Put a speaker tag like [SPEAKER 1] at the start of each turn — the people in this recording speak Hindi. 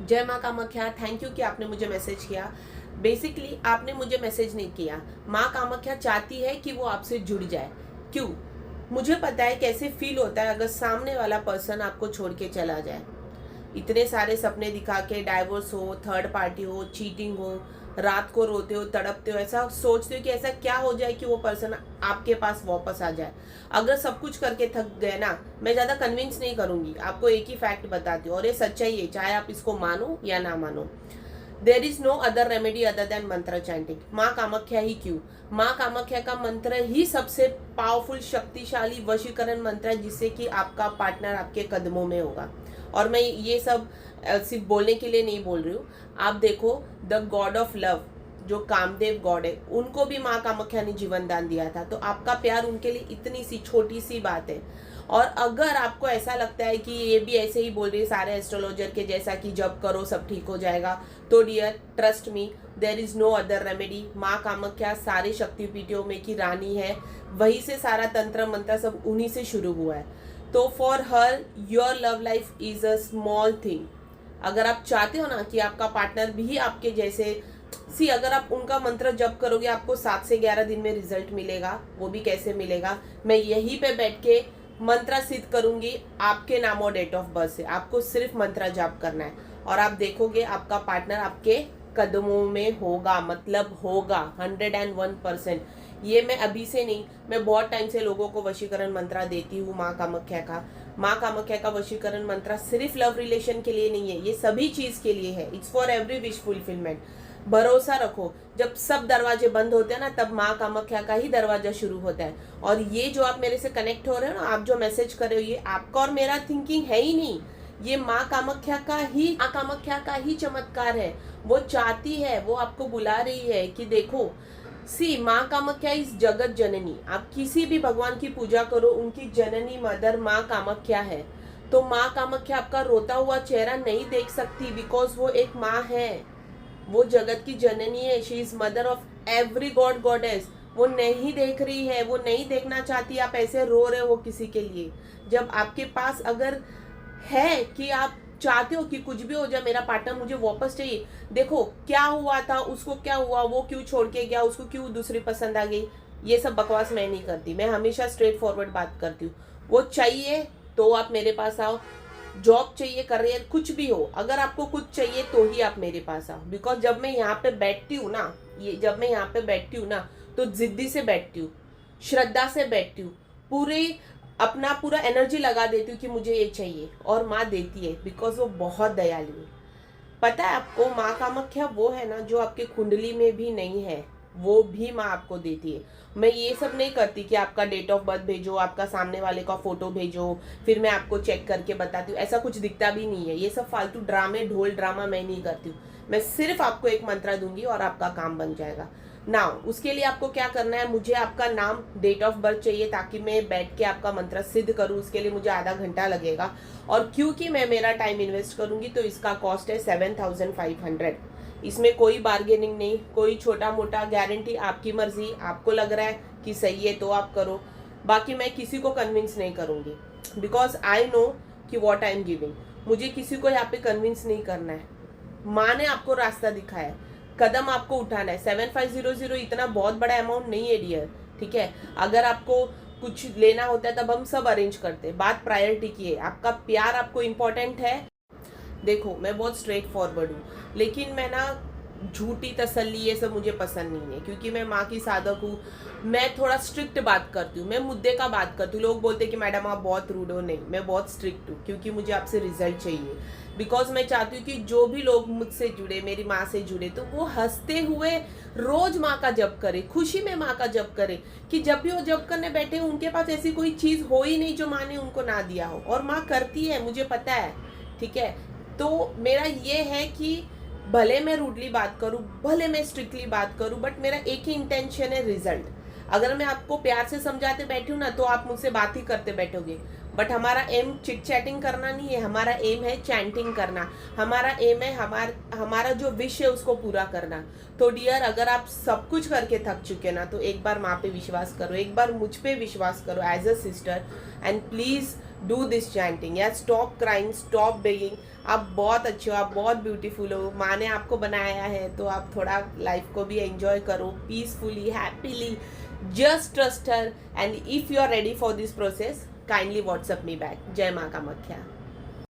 [SPEAKER 1] जय माँ कामाख्या। थैंक यू कि आपने मुझे मैसेज किया। बेसिकली आपने मुझे मैसेज नहीं किया। माँ कामाख्या चाहती है कि वो आपसे जुड़ जाए। क्यों? मुझे पता है कैसे फील होता है अगर सामने वाला पर्सन आपको छोड़ के चला जाए। इतने सारे सपने दिखा के डाइवोर्स हो, थर्ड पार्टी हो, चीटिंग हो, रात को रोते हो, तड़पते हो, ऐसा सोचते हो कि ऐसा क्या हो जाए कि वो पर्सन आपके पास वापस आ जाए। अगर सब कुछ करके थक गए ना, मैं ज़्यादा कन्विंस नहीं करूंगी, आपको एक ही फैक्ट बताती हूँ और ये सच्चाई है, चाहे आप इसको मानो या ना मानो। There is no other remedy other than mantra chanting. Maa Kamakhya ही क्यों? माँ कामाख्या का मंत्र ही सबसे पावरफुल, शक्तिशाली वशीकरण मंत्र है, जिससे कि आपका पार्टनर आपके कदमों में होगा। और मैं ये सब सिर्फ बोलने के लिए नहीं बोल रही हूँ। आप देखो, द गॉड ऑफ लव जो कामदेव गॉड है, उनको भी माँ कामाख्या ने जीवन दान दिया था। तो आपका प्यार उनके लिए इतनी सी छोटी सी बात है। और अगर आपको ऐसा लगता है कि ये भी ऐसे ही बोल रही है सारे एस्ट्रोलॉजर के जैसा कि जब करो सब ठीक हो जाएगा, तो dear trust me, there is no other remedy. Maa Kamakhya सारे शक्तिपीठों में की रानी है, वहीं से सारा तंत्र मंत्र सब उन्हीं से शुरू हुआ है। तो for her your love life is a small thing. अगर आप चाहते हो ना कि आपका पार्टनर भी आपके जैसे अगर आप उनका मंत्र जप करोगे, आपको 7 से 11 दिन में रिजल्ट मिलेगा। वो भी कैसे मिलेगा? मैं यहीं पे बैठ के मंत्र सिद्ध करूंगी आपके नाम और डेट ऑफ बर्थ से। आपको सिर्फ मंत्र जाप करना है और आप देखोगे आपका पार्टनर आपके कदमों में होगा, मतलब होगा 101%। ये मैं अभी से नहीं, मैं बहुत टाइम से लोगों को वशीकरण मंत्र देती हूँ माँ कामाख्या का। माँ कामाख्या का वशीकरण मंत्र सिर्फ लव रिलेशन के लिए नहीं है, ये सभी चीज के लिए है। It's for every wish fulfilment. भरोसा रखो, जब सब दरवाजे बंद होते हैं ना, तब माँ कामाख्या का ही दरवाजा शुरू होता है। और ये जो आप मेरे से कनेक्ट हो रहे हो ना, आप जो मैसेज कर रहे हो, ये आपका और मेरा थिंकिंग है ही नहीं। ये माँ कामाख्या का ही चमत्कार है। वो चाहती है, वो आपको बुला रही है कि देखो, माँ कामाख्या इस जगत जननी। आप किसी भी भगवान की पूजा करो, उनकी जननी मदर माँ कामाख्या है। तो माँ कामाख्या आपका रोता हुआ चेहरा नहीं देख सकती, बिकॉज वो एक माँ है, वो जगत की जननी है। She is mother of every God goddess. वो नहीं देख रही है, वो नहीं देखना चाहती आप ऐसे रो रहे हो किसी के लिए। जब आपके पास अगर है कि आप चाहते हो कि कुछ भी हो जाए, मेरा पार्टनर मुझे वापस चाहिए, देखो क्या हुआ था, उसको क्या हुआ, वो क्यों छोड़ के गया, उसको क्यों दूसरी पसंद आ गई, ये सब बकवास मैं नहीं करती। मैं हमेशा स्ट्रेट फॉरवर्ड बात करती हूँ। वो चाहिए तो आप मेरे पास आओ। जॉब चाहिए, करियर, कुछ भी हो, अगर आपको कुछ चाहिए तो ही आप मेरे पास आओ। बिकॉज जब मैं यहाँ पे बैठती हूँ ना, जब मैं यहाँ पे बैठती हूँ ना, तो जिद्दी से बैठती हूँ, श्रद्धा से बैठती हूँ, अपना पूरा एनर्जी लगा देती हूँ कि मुझे ये चाहिए, और माँ देती है, बिकॉज वो बहुत दयालु है। पता है आपको, माँ कामाख्या वो है ना जो आपके कुंडली में भी नहीं है, वो भी माँ आपको देती है। मैं ये सब नहीं करती कि आपका डेट ऑफ बर्थ भेजो, आपका सामने वाले का फोटो भेजो, फिर मैं आपको चेक करके बताती हूँ। ऐसा कुछ दिखता भी नहीं है। ये सब फालतू ड्रामे, ढोल ड्रामा मैं नहीं करती हूँ। मैं सिर्फ आपको एक मंत्र दूंगी और आपका काम बन जाएगा। नाउ उसके लिए आपको क्या करना है, मुझे आपका नाम, डेट ऑफ बर्थ चाहिए, ताकि मैं बैठ के आपका मंत्र सिद्ध करूँ। उसके लिए मुझे आधा घंटा लगेगा, और क्योंकि मैं मेरा टाइम इन्वेस्ट करूंगी तो इसका कॉस्ट है 7500। इसमें कोई बार्गेनिंग नहीं, कोई छोटा मोटा, गारंटी आपकी मर्जी। आपको लग रहा है कि सही है तो आप करो, बाकी मैं किसी को कन्विंस नहीं करूंगी, बिकॉज आई नो कि वॉट आई एम गिविंग। मुझे किसी को यहाँ पे कन्विंस नहीं करना है। माँ ने आपको रास्ता दिखाया है, कदम आपको उठाना है। 7500 इतना बहुत बड़ा अमाउंट नहीं है डियर, ठीक है। अगर आपको कुछ लेना होता है तब हम सब अरेंज करते हैं। बात प्रायोरिटी की है, आपका प्यार आपको इम्पोर्टेंट है। देखो, मैं बहुत स्ट्रेट फॉरवर्ड हूँ, लेकिन मैं ना झूठी तसल्ली ये सब मुझे पसंद नहीं है, क्योंकि मैं माँ की साधक हूँ। मैं थोड़ा स्ट्रिक्ट बात करती हूँ, मैं मुद्दे का बात करती हूँ। लोग बोलते हैं कि मैडम आप बहुत रूड हो। नहीं, मैं बहुत स्ट्रिक्ट हूँ, क्योंकि मुझे आपसे रिजल्ट चाहिए। बिकॉज मैं चाहती हूँ कि जो भी लोग मुझसे जुड़े, मेरी माँ से जुड़े, तो वो हंसते हुए रोज माँ का जप करे, खुशी में माँ का जप करे, कि जब भी वो जप करने बैठे उनके पास ऐसी कोई चीज हो ही नहीं जो माँ ने उनको ना दिया हो। और माँ करती है, मुझे पता है, ठीक है। तो मेरा ये है कि भले मैं रूडली बात करूं, भले मैं स्ट्रिक्टली बात करूं, बट मेरा एक ही इंटेंशन है, रिजल्ट। अगर मैं आपको प्यार से समझाते बैठी हूँ ना, तो आप मुझसे बात ही करते बैठोगे। बट हमारा एम चिट चैटिंग करना नहीं है, हमारा एम है चैंटिंग करना, हमारा एम है हमारा जो विश है उसको पूरा करना। तो डियर, अगर आप सब कुछ करके थक चुके ना, तो एक बार माँ पे विश्वास करो, एक बार मुझ पे विश्वास करो as a sister, and please do this chanting. या स्टॉप क्राइंग, स्टॉप बेगिंग। आप बहुत अच्छे हो, आप बहुत ब्यूटीफुल हो, माँ ने आपको बनाया है, तो आप थोड़ा लाइफ को भी एंजॉय करो peacefully, happily. Just trust her, and if you are ready for this process, kindly WhatsApp me back. जय माँ कामाख्या।